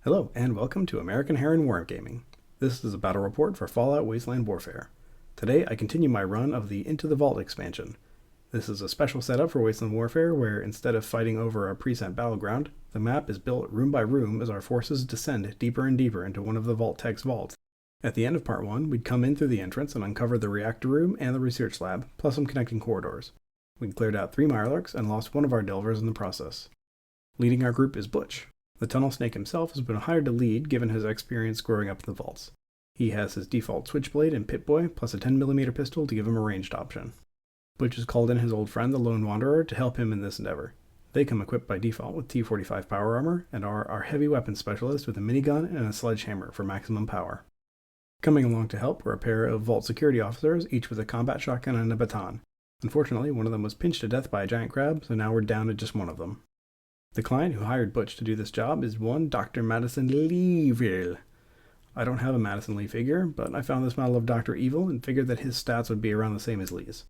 Hello, and welcome to American Heron Wargaming. This is a battle report for Fallout Wasteland Warfare. Today I continue my run of the Into the Vault expansion. This is a special setup for Wasteland Warfare where instead of fighting over a preset battleground, the map is built room by room as our forces descend deeper and deeper into one of the Vault-Tek's vaults. At the end of part 1, we'd come in through the entrance and uncover the reactor room and the research lab, plus some connecting corridors. We'd cleared out 3 Mirelurks and lost one of our delvers in the process. Leading our group is Butch. The tunnel snake himself has been hired to lead given his experience growing up in the vaults. He has his default switchblade and Pip-Boy, plus a 10mm pistol to give him a ranged option. Butch has called in his old friend the Lone Wanderer to help him in this endeavor. They come equipped by default with T-45 power armor and are our heavy weapons specialist with a minigun and a sledgehammer for maximum power. Coming along to help were a pair of vault security officers, each with a combat shotgun and a baton. Unfortunately, one of them was pinched to death by a giant crab, so now we're down to just one of them. The client who hired Butch to do this job is one Dr. Madison Leeville. I don't have a Madison Lee figure, but I found this model of Dr. Evil and figured that his stats would be around the same as Lee's.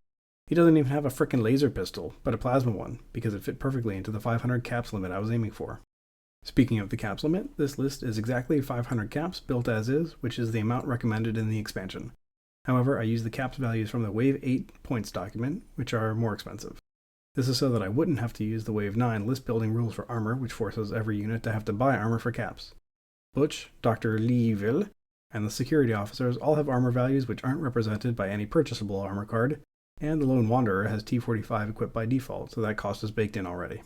He doesn't even have a frickin' laser pistol, but a plasma one, because it fit perfectly into the 500 caps limit I was aiming for. Speaking of the caps limit, this list is exactly 500 caps built as is, which is the amount recommended in the expansion. However, I use the caps values from the Wave 8 points document, which are more expensive. This is so that I wouldn't have to use the Wave 9 list building rules for armor, which forces every unit to have to buy armor for caps. Butch, Dr. Leeville, and the security officers all have armor values which aren't represented by any purchasable armor card, and the Lone Wanderer has T-45 equipped by default, so that cost is baked in already.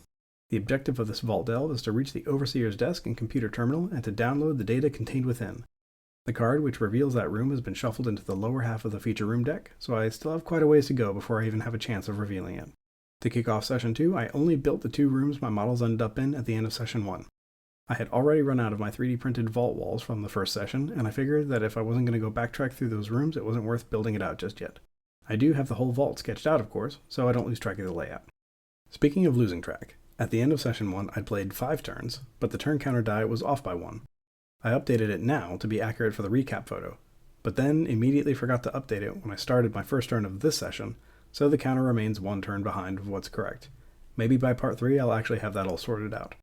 The objective of this vault delve is to reach the Overseer's desk and computer terminal and to download the data contained within. The card which reveals that room has been shuffled into the lower half of the feature room deck, so I still have quite a ways to go before I even have a chance of revealing it. To kick off Session 2, I only built the 2 rooms my models ended up in at the end of Session 1. I had already run out of my 3D printed vault walls from the first session, and I figured that if I wasn't going to go backtrack through those rooms, it wasn't worth building it out just yet. I do have the whole vault sketched out, of course, so I don't lose track of the layout. Speaking of losing track, at the end of Session 1 I'd played 5 turns, but the turn counter die was off by 1. I updated it now to be accurate for the recap photo, but then immediately forgot to update it when I started my first turn of this session, so the counter remains 1 turn behind of what's correct. Maybe by part 3 I'll actually have that all sorted out.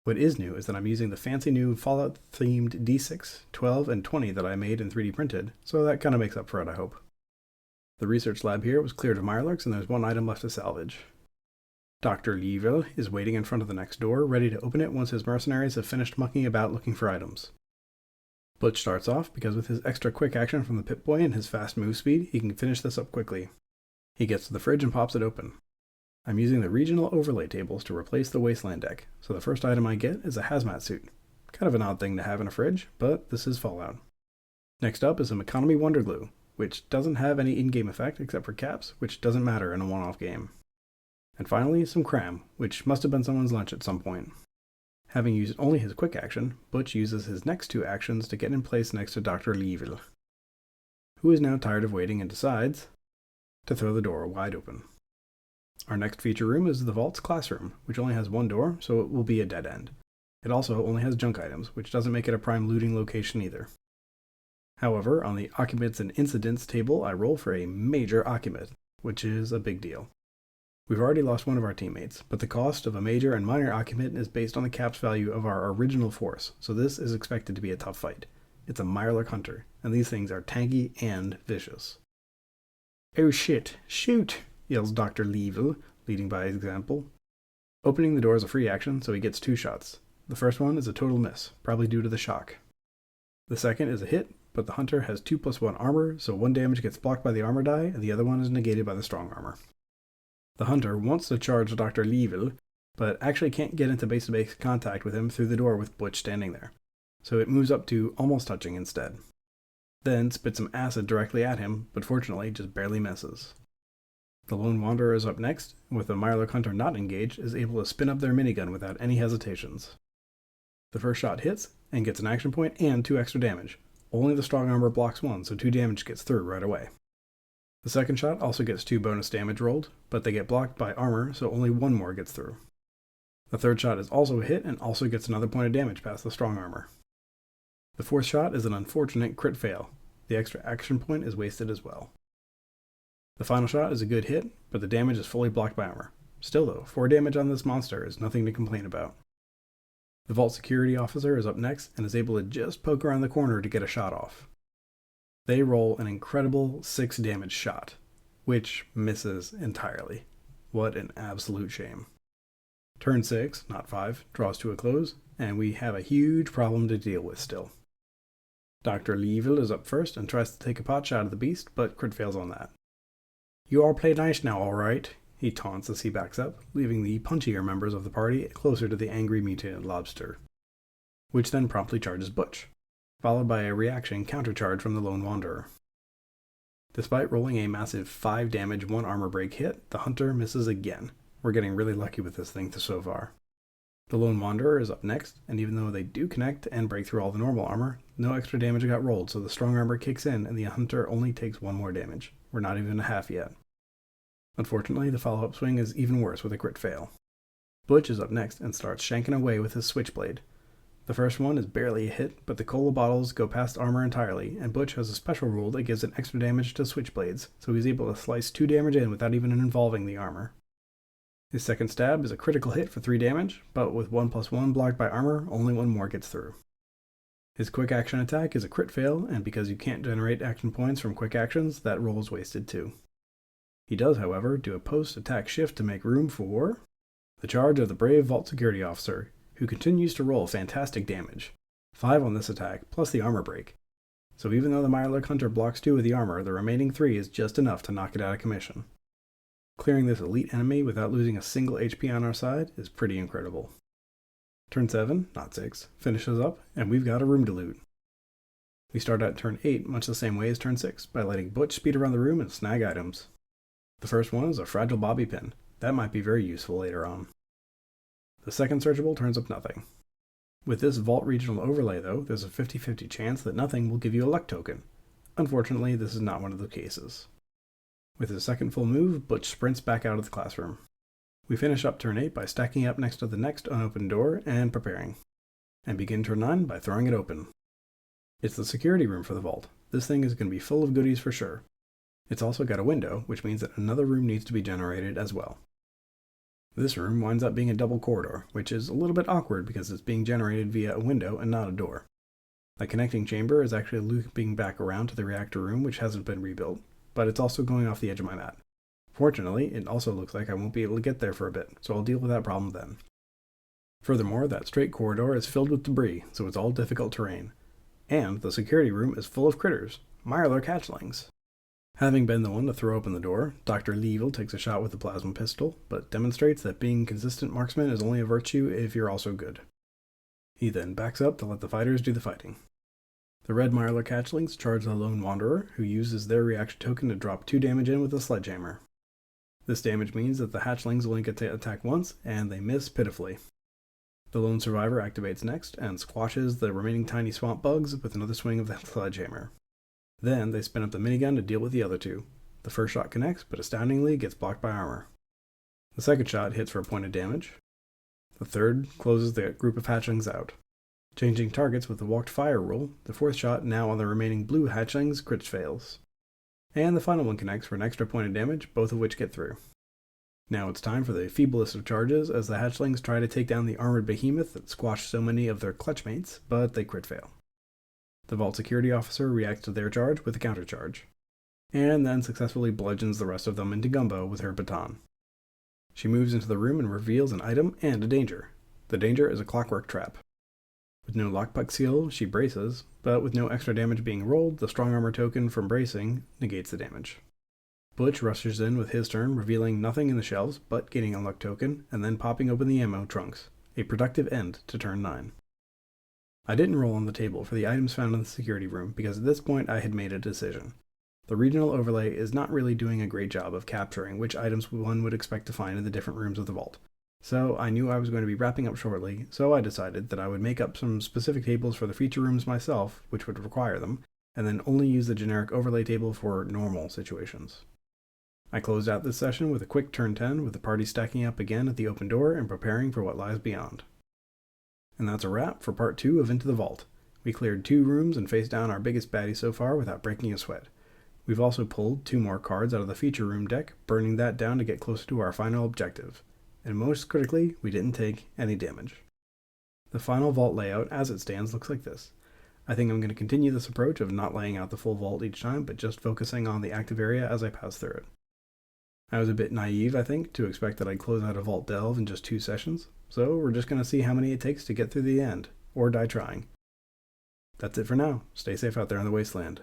What is new is that I'm using the fancy new Fallout themed D6, 12, and 20 that I made and 3D printed, so that kinda makes up for it, I hope. The research lab here was cleared of Mirelurks and there's 1 item left to salvage. Dr. Leeville is waiting in front of the next door, ready to open it once his mercenaries have finished mucking about looking for items. Butch starts off because with his extra quick action from the Pip-Boy and his fast move speed, he can finish this up quickly. He gets to the fridge and pops it open. I'm using the regional overlay tables to replace the wasteland deck, so the first item I get is a hazmat suit. Kind of an odd thing to have in a fridge, but this is Fallout. Next up is some economy wonder glue, which doesn't have any in-game effect except for caps, which doesn't matter in a one-off game. And finally, some cram, which must have been someone's lunch at some point. Having used only his quick action, Butch uses his next 2 actions to get in place next to Dr. Leeville, who is now tired of waiting and decides to throw the door wide open. Our next feature room is the Vault's classroom, which only has 1 door, so it will be a dead end. It also only has junk items, which doesn't make it a prime looting location either. However, on the Occupants and Incidents table, I roll for a major occupant, which is a big deal. We've already lost one of our teammates, but the cost of a major and minor occupant is based on the caps value of our original force, so this is expected to be a tough fight. It's a Mirelurk hunter, and these things are tanky and vicious. "Oh shit, shoot!" yells Dr. Leeville, leading by example. Opening the door is a free action, so he gets 2 shots. The first one is a total miss, probably due to the shock. The second is a hit, but the hunter has 2+1 armor, so 1 damage gets blocked by the armor die, and the other one is negated by the strong armor. The hunter wants to charge Dr. Leeville, but actually can't get into base-to-base contact with him through the door with Butch standing there, so it moves up to almost touching instead. Then spits some acid directly at him, but fortunately just barely misses. The Lone Wanderer is up next, and with the Mirelurk hunter not engaged, is able to spin up their minigun without any hesitations. The first shot hits, and gets an action point and 2 extra damage. Only the strong armor blocks 1, so 2 damage gets through right away. The second shot also gets 2 bonus damage rolled, but they get blocked by armor, so only 1 more gets through. The third shot is also a hit and also gets another point of damage past the strong armor. The fourth shot is an unfortunate crit fail. The extra action point is wasted as well. The final shot is a good hit, but the damage is fully blocked by armor. Still though, 4 damage on this monster is nothing to complain about. The Vault Security Officer is up next and is able to just poke around the corner to get a shot off. They roll an incredible 6 damage shot, which misses entirely. What an absolute shame. Turn 6, not 5, draws to a close, and we have a huge problem to deal with still. Dr. Leevil is up first and tries to take a pot shot at the beast, but crit fails on that. "You all play nice now, alright," he taunts as he backs up, leaving the punchier members of the party closer to the angry mutated lobster, which then promptly charges Butch, followed by a reaction countercharge from the Lone Wanderer. Despite rolling a massive 5 damage 1 armor break hit, the Hunter misses again. We're getting really lucky with this thing so far. The Lone Wanderer is up next, and even though they do connect and break through all the normal armor, no extra damage got rolled, so the strong armor kicks in and the Hunter only takes 1 more damage. We're not even a half yet. Unfortunately, the follow-up swing is even worse with a crit fail. Butch is up next and starts shanking away with his switchblade. The first one is barely a hit, but the cola bottles go past armor entirely, and Butch has a special rule that gives an extra damage to switchblades, so he's able to slice 2 damage in without even involving the armor. His second stab is a critical hit for 3 damage, but with 1+1 blocked by armor, only 1 more gets through. His quick action attack is a crit fail, and because you can't generate action points from quick actions, that roll is wasted too. He does, however, do a post-attack shift to make room for the charge of the brave Vault Security Officer, who continues to roll fantastic damage. 5 on this attack, plus the armor break. So even though the Mirelurk Hunter blocks 2 with the armor, the remaining 3 is just enough to knock it out of commission. Clearing this elite enemy without losing a single HP on our side is pretty incredible. Turn 7, not 6, finishes up, and we've got a room to loot. We start at turn 8 much the same way as turn 6, by letting Butch speed around the room and snag items. The first one is a fragile bobby pin. That might be very useful later on. The second searchable turns up nothing. With this Vault regional overlay though, there's a 50-50 chance that nothing will give you a luck token. Unfortunately, this is not one of the cases. With his second full move, Butch sprints back out of the classroom. We finish up turn 8 by stacking up next to the next unopened door and preparing, and begin turn 9 by throwing it open. It's the security room for the vault. This thing is going to be full of goodies for sure. It's also got a window, which means that another room needs to be generated as well. This room winds up being a double corridor, which is a little bit awkward because it's being generated via a window and not a door. The connecting chamber is actually looping back around to the reactor room, which hasn't been rebuilt, but it's also going off the edge of my map. Fortunately, it also looks like I won't be able to get there for a bit, so I'll deal with that problem then. Furthermore, that straight corridor is filled with debris, so it's all difficult terrain. And the security room is full of critters, Mirelurk hatchlings. Having been the one to throw open the door, Dr. Leevil takes a shot with the plasma pistol, but demonstrates that being consistent marksman is only a virtue if you're also good. He then backs up to let the fighters do the fighting. The red Mirelurk hatchlings charge the Lone Wanderer, who uses their reaction token to drop 2 damage in with a sledgehammer. This damage means that the hatchlings only get to attack once, and they miss pitifully. The lone survivor activates next, and squashes the remaining tiny swamp bugs with another swing of the sledgehammer. Then they spin up the minigun to deal with the other 2. The first shot connects, but astoundingly gets blocked by armor. The second shot hits for a point of damage. The third closes the group of hatchlings out. Changing targets with the walked fire rule, the fourth shot, now on the remaining blue hatchlings, crit fails. And the final one connects for an extra point of damage, both of which get through. Now it's time for the feeblest of charges as the hatchlings try to take down the armored behemoth that squashed so many of their clutchmates, but they crit fail. The Vault Security Officer reacts to their charge with a countercharge, and then successfully bludgeons the rest of them into gumbo with her baton. She moves into the room and reveals an item and a danger. The danger is a clockwork trap. With no lockpick skill, she braces, but with no extra damage being rolled, the strong armor token from bracing negates the damage. Butch rushes in with his turn, revealing nothing in the shelves but gaining a luck token, and then popping open the ammo trunks. A productive end to turn 9. I didn't roll on the table for the items found in the security room because at this point I had made a decision. The regional overlay is not really doing a great job of capturing which items one would expect to find in the different rooms of the vault. So I knew I was going to be wrapping up shortly, so I decided that I would make up some specific tables for the feature rooms myself, which would require them, and then only use the generic overlay table for normal situations. I closed out this session with a quick turn 10 with the party stacking up again at the open door and preparing for what lies beyond. And that's a wrap for part 2 of Into the Vault. We cleared 2 rooms and faced down our biggest baddie so far without breaking a sweat. We've also pulled 2 more cards out of the feature room deck, burning that down to get closer to our final objective. And most critically, we didn't take any damage. The final vault layout as it stands looks like this. I think I'm going to continue this approach of not laying out the full vault each time, but just focusing on the active area as I pass through it. I was a bit naive, I think, to expect that I'd close out a vault delve in just 2 sessions, so we're just going to see how many it takes to get through the end, or die trying. That's it for now. Stay safe out there in the wasteland.